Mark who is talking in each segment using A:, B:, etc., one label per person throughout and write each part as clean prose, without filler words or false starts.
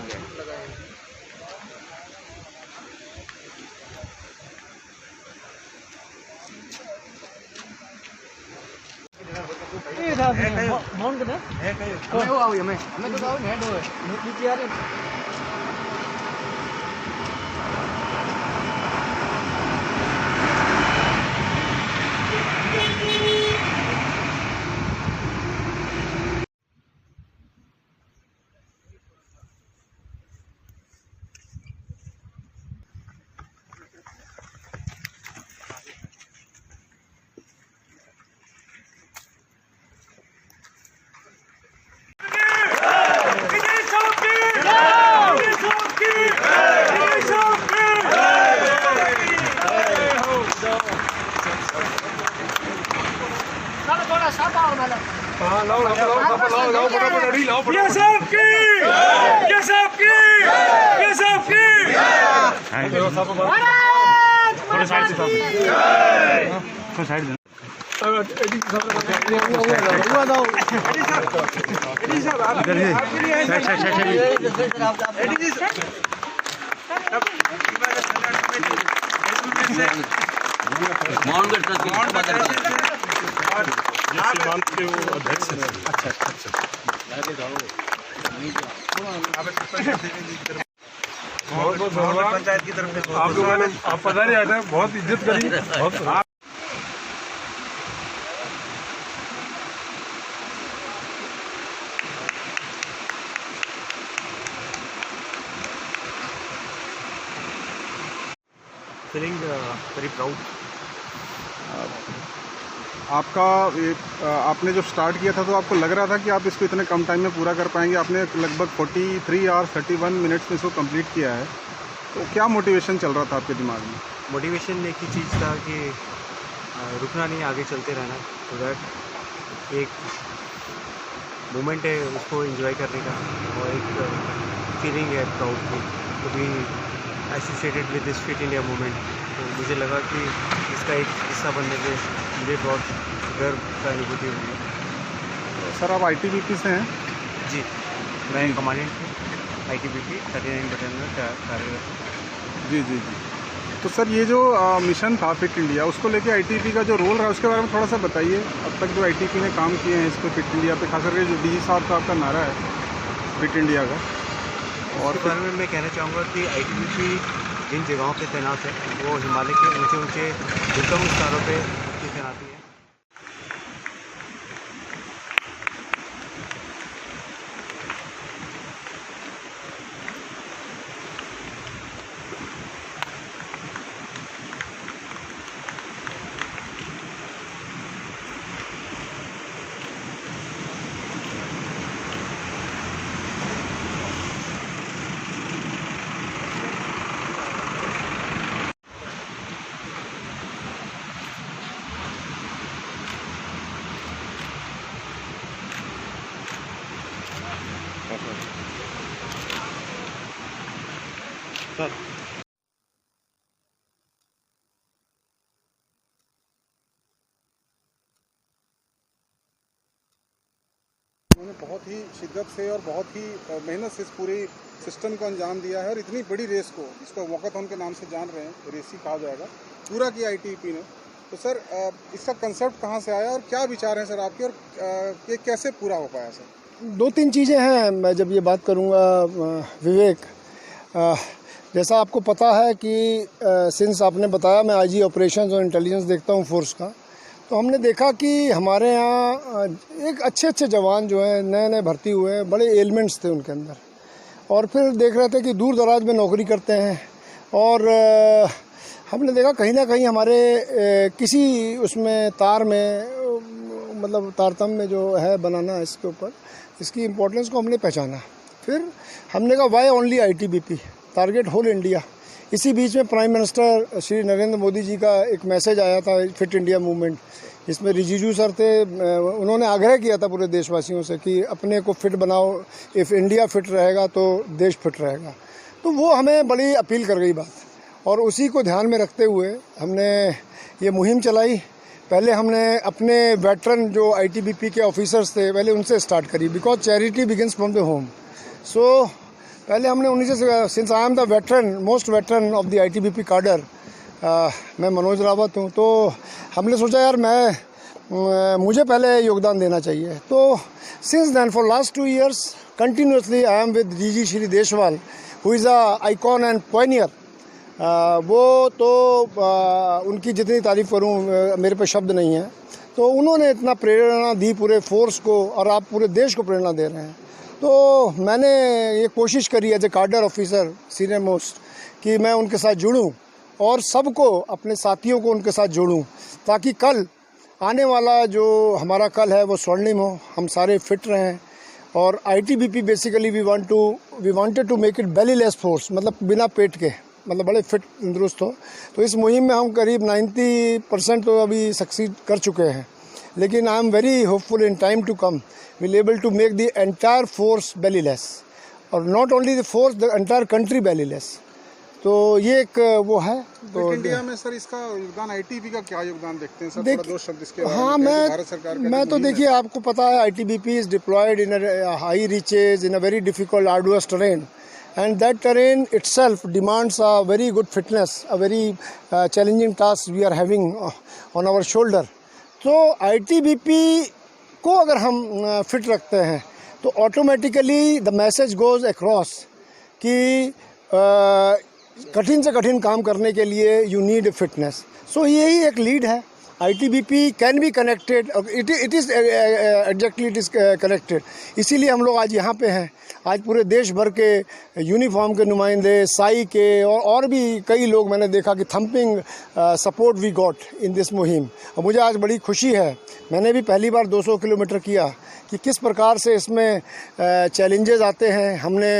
A: आ गया।
B: सीमांत के वो अध्यक्ष हैं। अच्छा। बहुत बहुत धन्यवाद पंचायत की तरफ से। आप लोगों ने आप पधारे आए थे, बहुत इज्जत करी। बहुत
A: फीलिंग वेरी प्राउड।
C: आपका आपने जब स्टार्ट किया था तो आपको लग रहा था कि आप इसको इतने कम टाइम में पूरा कर पाएंगे? आपने लगभग 43 आवर्स 31 मिनट्स में इसको कंप्लीट किया है, तो क्या मोटिवेशन चल रहा था आपके दिमाग में?
A: मोटिवेशन एक ही चीज़ था कि रुकना नहीं, आगे चलते रहना। तो दैट एक मोमेंट है, उसको एंजॉय करने का, और एक फीलिंग है प्राउड की to be associated with this fit India movement. तो मुझे लगा कि इसका एक हिस्सा बनने से मुझे बहुत गर्व का अनुभूति हुई।
C: तो सर आप ITBP से हैं?
A: जी, मैं कमांडेंट हूँ ITBP 39 बटालियन में कार्यरत।
C: जी। तो सर ये जो मिशन था फिट इंडिया, उसको लेके ITBP का जो रोल रहा है उसके बारे में थोड़ा सा बताइए। अब तक जो ITBP ने काम किए हैं इस पर फिट इंडिया पे, खास करके जो DG साहब का आपका नारा है फिट इंडिया का, और
A: उसके बारे में मैं कहना चाहूँगा कि ITBP जिन जगहों पे तैनात है वो हिमालय के ऊंचे दुर्गम स्थानों पे तैनाती है। सर
C: उन्होंने बहुत ही शिद्दत से और बहुत ही मेहनत से इस पूरे सिस्टम को अंजाम दिया है, और इतनी बड़ी रेस को, जिसको वॉकाथॉन के नाम से जान रहे हैं, रेस ही कहा जाएगा, पूरा किया ITBP ने। तो सर इसका कंसेप्ट कहाँ से आया और क्या विचार हैं सर आपके, और ये कैसे पूरा हो पाया सर?
D: 2-3 चीज़ें हैं। मैं जब ये बात करूँगा विवेक, जैसा आपको पता है कि सिंस आपने बताया मैं IG ऑपरेशंस और इंटेलिजेंस देखता हूँ फोर्स का, तो हमने देखा कि हमारे यहाँ एक अच्छे जवान जो हैं नए भर्ती हुए हैं, बड़े एलिमेंट्स थे उनके अंदर, और फिर देख रहे थे कि दूर दराज में नौकरी करते हैं, और हमने देखा कहीं ना कहीं हमारे किसी उसमें तार में, मतलब तारतम्य में जो है बनाना इसके ऊपर, इसकी इम्पोर्टेंस को हमने पहचाना। फिर हमने कहा why only ITBP, target whole India. इसी बीच में प्राइम मिनिस्टर श्री नरेंद्र मोदी जी का एक मैसेज आया था फिट इंडिया मूवमेंट, इसमें रिजिजू सर थे, उन्होंने आग्रह किया था पूरे देशवासियों से कि अपने को फिट बनाओ, इफ़ इंडिया फिट रहेगा तो देश फिट रहेगा। तो वो हमें बड़ी अपील कर गई बात, और उसी को ध्यान में रखते हुए हमने ये मुहिम चलाई। पहले हमने अपने वेटरन जो ITBP के ऑफिसर्स थे पहले उनसे स्टार्ट करी, because charity begins from the home. So पहले हमने 19 से, since I am the veteran, most veteran of the ITBP cadre, मैं मनोज रावत हूँ, तो हमने सोचा यार मुझे पहले योगदान देना चाहिए। तो since then for last 2 years continuously I am with DG Shri Deshwal, who is a icon and pioneer. वो तो उनकी जितनी तारीफ़ करूँ मेरे पे शब्द नहीं है। तो उन्होंने इतना प्रेरणा दी पूरे फोर्स को, और आप पूरे देश को प्रेरणा दे रहे हैं। तो मैंने ये कोशिश करी एज ए कार्डर ऑफिसर सीनियर मोस्ट कि मैं उनके साथ जुड़ूं और सबको, अपने साथियों को उनके साथ जोड़ूं, ताकि कल आने वाला जो हमारा कल है वो स्वर्णिम हो, हम सारे फिट रहें। और ITBP basically we wanted to make it bellyless force, मतलब बिना पेट के, मतलब बड़े फिट तंदुरुस्त हो। तो इस मुहिम में हम करीब 90% तो अभी सक्सीड कर चुके हैं, लेकिन I am very hopeful in time to come will able to make the entire force bellyless, और not only the force, the entire country bellyless. तो ये एक वो है। तो
C: इंडिया में सर इसका योगदान, आईटीबीपी का क्या योगदान देखते हैं सर? थोड़ा 2 शब्द इसके बारे
D: हाँ,
C: में भारत सरकार का
D: मैं तो देखिए, आपको पता है ITBP is deployed in high reaches in a very difficult arduous terrain, and that terrain itself demands a very good fitness, a very challenging task we are having on our shoulder. तो ITBP को अगर हम fit रखते हैं तो automatically the message goes across कि कठिन से कठिन काम करने के लिए यू नीड फिटनेस। सो यही एक लीड है। ITBP can be connected, it is exactly it is connected. इसीलिए हम लोग आज यहाँ पे हैं। आज पूरे देश भर के यूनिफॉर्म के नुमाइंदे, साई के और भी कई लोग मैंने देखा कि thumping support we got in this मुहिम। और मुझे आज बड़ी खुशी है, मैंने भी पहली बार 200 किलोमीटर किया, कि किस प्रकार से इसमें चैलेंजेस आते हैं। हमने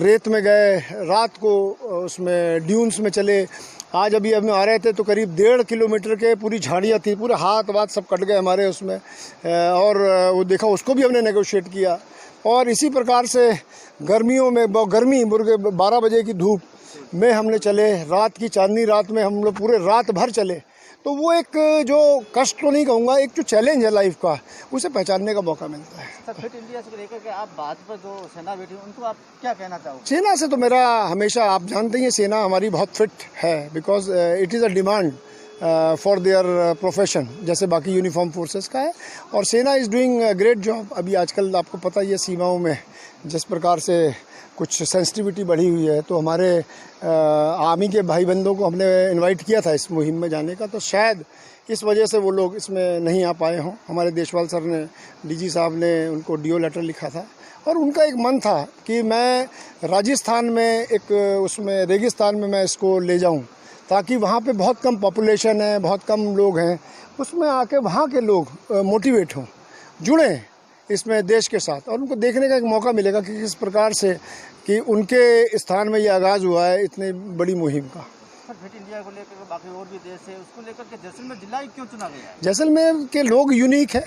D: रेत में गए, रात को उसमें ड्यून्स में चले। आज अभी हम आ रहे थे तो करीब 1.5 किलोमीटर के पूरी झाड़ियाँ थी, पूरे हाथ वाथ सब कट गए हमारे उसमें, और वो देखा, उसको भी हमने नेगोशिएट किया। और इसी प्रकार से गर्मियों में, गर्मी 12 बजे की धूप में हमने चले, रात की चांदनी रात में हम लोग पूरे रात भर चले। तो वो एक जो कष्ट तो नहीं कहूँगा, एक जो चैलेंज है लाइफ का, उसे पहचानने का मौका मिलता है।
E: सर, फिट इंडिया से लेकर के आप बात पर जो सेना बैठी, उनको आप क्या कहना चाहोगे?
D: सेना से तो मेरा हमेशा, आप जानते हैं सेना हमारी बहुत फिट है, because it is a demand for their profession, जैसे बाकी यूनिफॉर्म फोर्सेस का है। और सेना इज़ डूइंग ग्रेट जॉब। अभी आजकल आपको पता ही है, सीमाओं में जिस प्रकार से कुछ सेंसिटिविटी बढ़ी हुई है, तो हमारे आर्मी के भाई बंदों को हमने इनवाइट किया था इस मुहिम में जाने का, तो शायद इस वजह से वो लोग इसमें नहीं आ पाए हों। हमारे देशवाल सर ने, डीजी साहब ने उनको डीओ लेटर लिखा था, और उनका एक मन था कि मैं राजस्थान में एक उसमें रेगिस्तान में मैं इसको ले जाऊं, ताकि वहाँ पे बहुत कम पॉपुलेशन है, बहुत कम लोग हैं, उसमें आके वहाँ के लोग मोटिवेट हों, जुड़ें इसमें देश के साथ, और उनको देखने का एक मौका मिलेगा कि किस प्रकार से कि उनके स्थान में ये आगाज़ हुआ है इतनी बड़ी मुहिम का।
E: सर, फिट इंडिया को लेकर बाकी और भी देश है, उसको लेकर के जैसलमेर जिला ही क्यों चुना गया है?
D: जैसलमेर के लोग यूनिक है,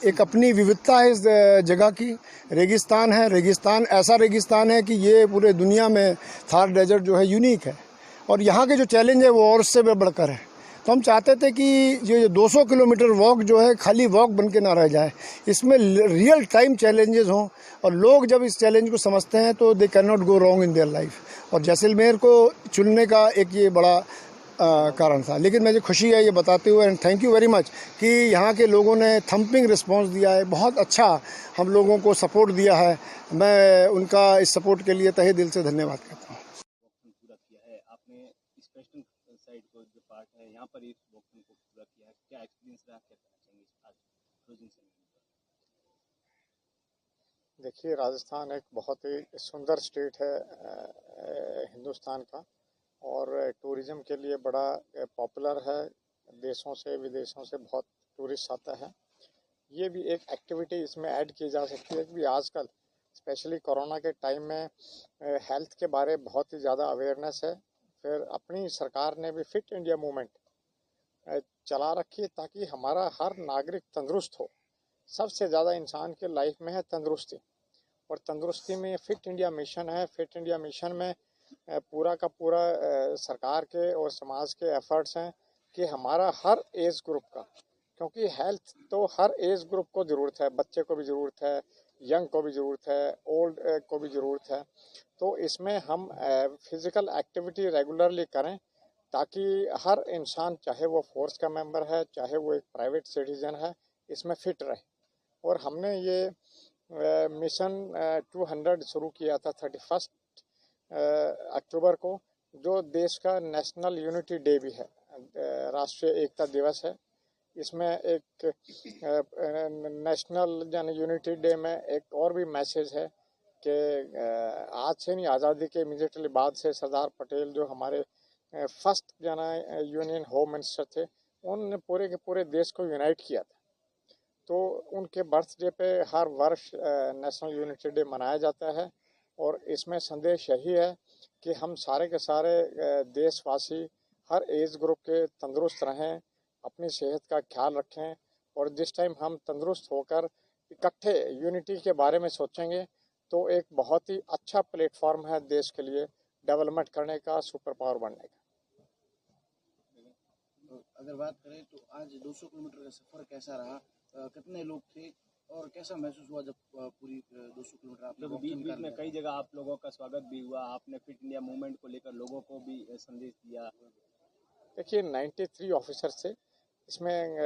D: एक अपनी विविधता है इस जगह की। रेगिस्तान है, रेगिस्तान ऐसा रेगिस्तान है कि ये पूरे दुनिया में थार डेजर्ट जो है यूनिक है, और यहाँ के जो चैलेंज है वो और उससे बढ़कर है। तो हम चाहते थे कि ये 200 किलोमीटर वॉक जो है खाली वॉक बन के ना रह जाए, इसमें रियल टाइम चैलेंजेस हों, और लोग जब इस चैलेंज को समझते हैं तो they can not go wrong in their life. और जैसलमेर को चुनने का एक ये बड़ा कारण था। लेकिन मुझे खुशी है ये बताते हुए, and thank you very much कि यहाँ के लोगों ने थम्पिंग रिस्पांस दिया है, बहुत अच्छा हम लोगों को सपोर्ट दिया है। मैं उनका इस सपोर्ट के लिए तहे दिल से धन्यवाद करता हूँ।
F: पूरा किया है आपने, इस वेस्टर्न साइड को जो पार्ट है यहाँ पर इस वॉकिंग को पूरा किया है, क्या एक्सपीरियंस रहा, क्या कहना चाहेंगे आज क्लोजिंग सेरेमनी पर?
G: देखिए, राजस्थान एक बहुत ही सुंदर स्टेट है हिंदुस्तान का, और टूरिज़्म के लिए बड़ा पॉपुलर है। देशों से, विदेशों से बहुत टूरिस्ट आता है। ये भी एक एक्टिविटी इसमें ऐड की जा सकती है कि आजकल स्पेशली कोरोना के टाइम में हेल्थ के बारे में बहुत ही ज़्यादा अवेयरनेस है। फिर अपनी सरकार ने भी फिट इंडिया मूवमेंट चला रखी है, ताकि हमारा हर नागरिक तंदुरुस्त हो। सबसे ज़्यादा इंसान के लाइफ में है तंदुरुस्ती, और तंदुरुस्ती में फिट इंडिया मिशन है। फिट इंडिया मिशन में पूरा का पूरा सरकार के और समाज के एफर्ट्स हैं कि हमारा हर एज ग्रुप का, क्योंकि हेल्थ तो हर एज ग्रुप को ज़रूरत है, बच्चे को भी ज़रूरत है, यंग को भी ज़रूरत है, ओल्ड को भी ज़रूरत है। तो इसमें हम फिज़िकल एक्टिविटी रेगुलरली करें ताकि हर इंसान, चाहे वो फोर्स का मेंबर है, चाहे वो एक प्राइवेट सिटीजन है, इसमें फिट रहे। और हमने ये मिशन 200 शुरू किया था 31 अक्टूबर को, जो देश का नेशनल यूनिटी डे भी है, राष्ट्रीय एकता दिवस है। इसमें एक नेशनल यानी यूनिटी डे में एक और भी मैसेज है कि आज से नहीं, आज़ादी के इमीडिएटली बाद से सरदार पटेल जो हमारे फर्स्ट यूनियन होम मिनिस्टर थे, उन्होंने पूरे के पूरे देश को यूनाइट किया था। तो उनके बर्थडे पे हर वर्ष नेशनल यूनिटी डे मनाया जाता है। और इसमें संदेश यही है कि हम सारे के सारे देशवासी हर एज ग्रुप के तंदुरुस्त रहें, अपनी सेहत का ख्याल रखें। और जिस टाइम हम तंदुरुस्त होकर इकट्ठे यूनिटी के बारे में सोचेंगे तो एक बहुत ही अच्छा प्लेटफॉर्म है देश के लिए डेवलपमेंट करने का, सुपर पावर बनने का।
E: तो अगर बात करें तो आज 200 किलोमीटर का सफर कैसा रहा, कितने लोग थे और कैसा महसूस हुआ जब पूरी 200 किलोमीटर आपने
F: तो बीच बीच में कई जगह आप लोगों का स्वागत भी हुआ, आपने फिट इंडिया मूवमेंट को लेकर लोगों को भी संदेश दिया?
G: देखिए 93 ऑफिसर्स थे, इसमें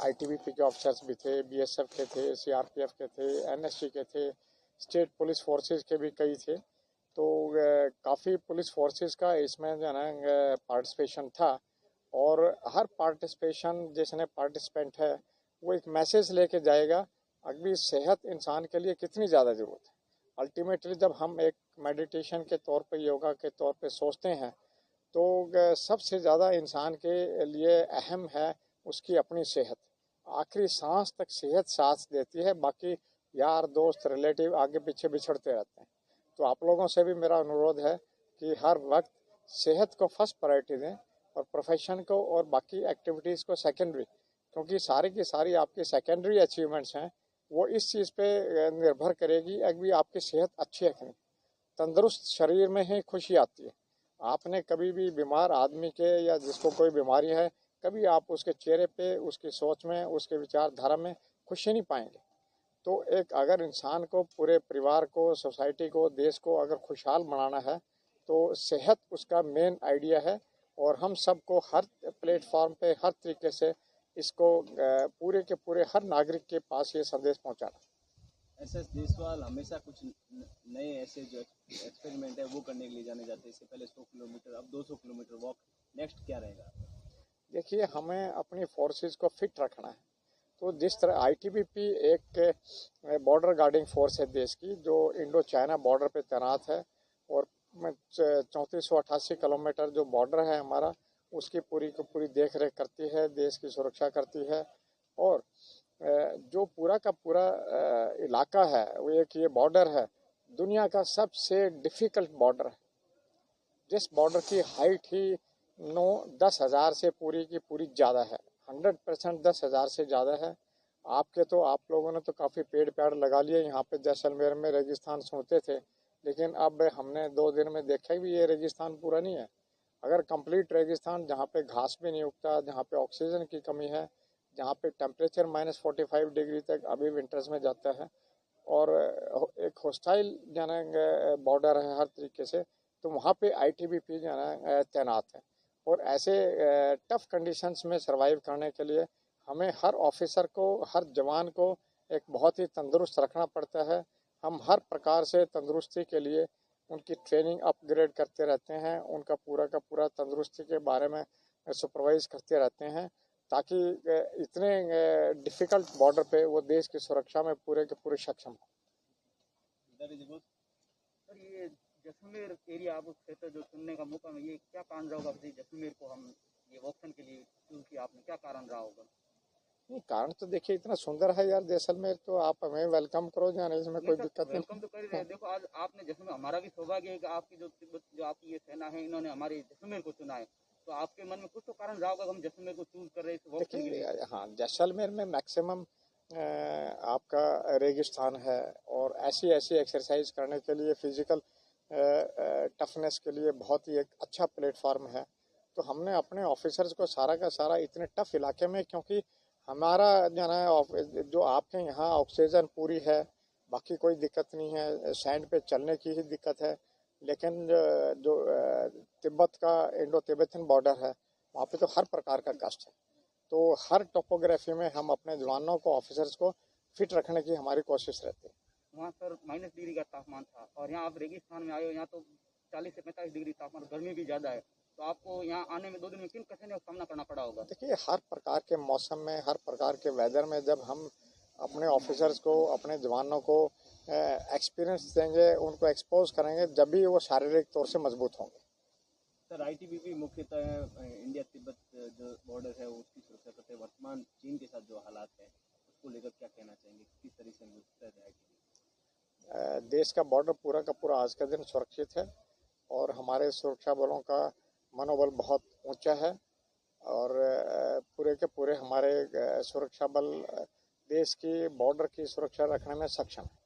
G: आईटीबीपी के ऑफिसर्स भी थे, बीएसएफ के थे, सीआरपीएफ के थे, एनएसजी के थे, स्टेट पुलिस फोर्सेस के भी कई थे। तो काफ़ी पुलिस फोर्सेस का इसमें जो है ना पार्टिसिपेशन था। और हर पार्टिसिपेशन जिसने पार्टिसिपेंट है वो एक मैसेज लेके जाएगा अभी सेहत इंसान के लिए कितनी ज़्यादा ज़रूरत है। अल्टीमेटली जब हम एक मेडिटेशन के तौर पे, योगा के तौर पे सोचते हैं तो सबसे ज़्यादा इंसान के लिए अहम है उसकी अपनी सेहत। आखिरी सांस तक सेहत साथ देती है, बाकी यार दोस्त रिलेटिव आगे पीछे बिछड़ते रहते हैं। तो आप लोगों से भी मेरा अनुरोध है कि हर वक्त सेहत को फर्स्ट प्रायोरिटी दें और प्रोफेशन को और बाकी एक्टिविटीज़ को सेकेंडरी, क्योंकि सारी की सारी आपकी सेकेंडरी अचीवमेंट्स हैं वो इस चीज़ पे निर्भर करेगी अभी आपकी सेहत अच्छी है कि नहीं। तंदुरुस्त शरीर में ही खुशी आती है। आपने कभी भी बीमार आदमी के या जिसको कोई बीमारी है, कभी आप उसके चेहरे पे, उसकी सोच में, उसके विचारधारा में खुशी नहीं पाएंगे। तो एक अगर इंसान को, पूरे परिवार को, सोसाइटी को, देश को अगर खुशहाल बनाना है तो सेहत उसका मेन आइडिया है। और हम सबको हर प्लेटफॉर्म पे हर तरीके से इसको पूरे के पूरे हर नागरिक के पास ये संदेश पहुंचाना।
F: एसएस देशवाल हमेशा कुछ नए ऐसे जो एक्सपेरिमेंट है वो करने के लिए जाने जाते हैं। इससे पहले 100 किलोमीटर, अब 200 किलोमीटर वॉक, नेक्स्ट क्या रहेगा?
G: देखिए हमें अपनी फोर्सेस को फिट रखना है। तो जिस तरह आईटीबीपी एक बॉर्डर गार्डिंग फोर्स है देश की, जो इंडो चाइना बॉर्डर पे तैनात है और 3488 किलोमीटर जो बॉर्डर है हमारा, उसकी पूरी की पूरी देख रेख करती है, देश की सुरक्षा करती है। और जो पूरा का पूरा इलाका है वो एक ये बॉर्डर है, दुनिया का सबसे डिफ़िकल्ट बॉर्डर है, जिस बॉर्डर की हाइट ही 9-10,000 से पूरी की पूरी ज़्यादा है। 100% 10,000 से ज़्यादा है। आप लोगों ने तो काफ़ी पेड़ लगा लिए यहाँ पे। जैसलमेर में रेगिस्तान सुनते थे, लेकिन अब हमने 2 दिन में देखा भी ये रेगिस्तान पूरा नहीं है। अगर कंप्लीट रेगिस्तान, जहाँ पे घास भी नहीं उगता, जहाँ पे ऑक्सीजन की कमी है, जहाँ पे टेम्परेचर -45 डिग्री तक अभी विंटर्स में जाता है और एक हॉस्टाइल बॉर्डर है हर तरीके से, तो वहाँ पे आईटीबीपी तैनात है। और ऐसे टफ कंडीशंस में सरवाइव करने के लिए हमें हर ऑफिसर को, हर जवान को एक बहुत ही तंदुरुस्त रखना पड़ता है। हम हर प्रकार से तंदुरुस्ती के लिए उनकी ट्रेनिंग अपग्रेड करते रहते हैं, उनका पूरा का पूरा तंदुरुस्ती के बारे में सुपरवाइज करते रहते हैं, ताकि इतने डिफ़िकल्ट बॉर्डर पे वो देश की सुरक्षा में पूरे के पूरे सक्षम हो।
E: सर ये जैसलमेर एरिया आप क्षेत्र जो चुनने का मौका में, ये क्या कारण रहा होगा जैसलमेर को हम ये ऑप्शन के लिए चूज किया आपने, क्या कारण रहा होगा?
G: नहीं, कारण तो देखिए इतना सुंदर है यार जैसलमेर, तो आप हमें वेलकम करो जाने, इसमें कोई दिक्कत नहीं।
E: वेलकम तो कर रहे हैं। देखो आज आपने जैसलमेर, हमारा भी सौभाग्य है कि आपकी जो आपकी ये सेना है, इन्होंने हमारे जैसलमेर को चुना है। तो आपके मन में कुछ तो कारण रहा होगा हम जैसलमेर को चूज कर रहे हैं।
G: देखिए हाँ, जैसलमेर में मैक्सिमम आपका रेगिस्तान है और ऐसी एक्सरसाइज करने के लिए, फिजिकल टफनेस के लिए बहुत ही एक अच्छा प्लेटफॉर्म है। तो हमने अपने ऑफिसर्स को सारा का सारा इतने टफ इलाके में, क्योंकि हमारा जो आपके यहाँ ऑक्सीजन पूरी है, बाकी कोई दिक्कत नहीं है, सैंड पे चलने की ही दिक्कत है। लेकिन जो तिब्बत का इंडो तिब्बतन बॉर्डर है, वहाँ पे तो हर प्रकार का कष्ट है। तो हर टोपोग्राफी में हम अपने जवानों को, ऑफिसर्स को फिट रखने की हमारी कोशिश रहती है।
E: वहाँ सर -डिग्री का तापमान था और यहाँ आप रेगिस्तान में आए हो, यहाँ तो 40 से 45 डिग्री तापमान, गर्मी भी ज़्यादा है। तो आपको यहाँ आने में 2 दिन में किन कठिनाइयों का सामना करना पड़ा होगा?
G: देखिए, हर प्रकार के मौसम में, हर प्रकार के वेदर में जब हम अपने ऑफिसर्स को, अपने जवानों को एक्सपीरियंस देंगे, उनको एक्सपोज करेंगे, जब भी वो शारीरिक तौर से मजबूत होंगे।
F: सर आईटीबीपी मुख्यतः इंडिया तिब्बत जो बॉर्डर है उसकी सुरक्षा करते हैं। वर्तमान चीन के साथ जो हालात है उसको लेकर क्या कहना चाहेंगे, किस तरीके से मुस्तैद है आईटीबीपी?
G: देश का बॉर्डर पूरा का पूरा आज का दिन सुरक्षित है और हमारे सुरक्षा बलों का मनोबल बहुत ऊंचा है और पूरे के पूरे हमारे सुरक्षा बल देश की बॉर्डर की सुरक्षा रखने में सक्षम है।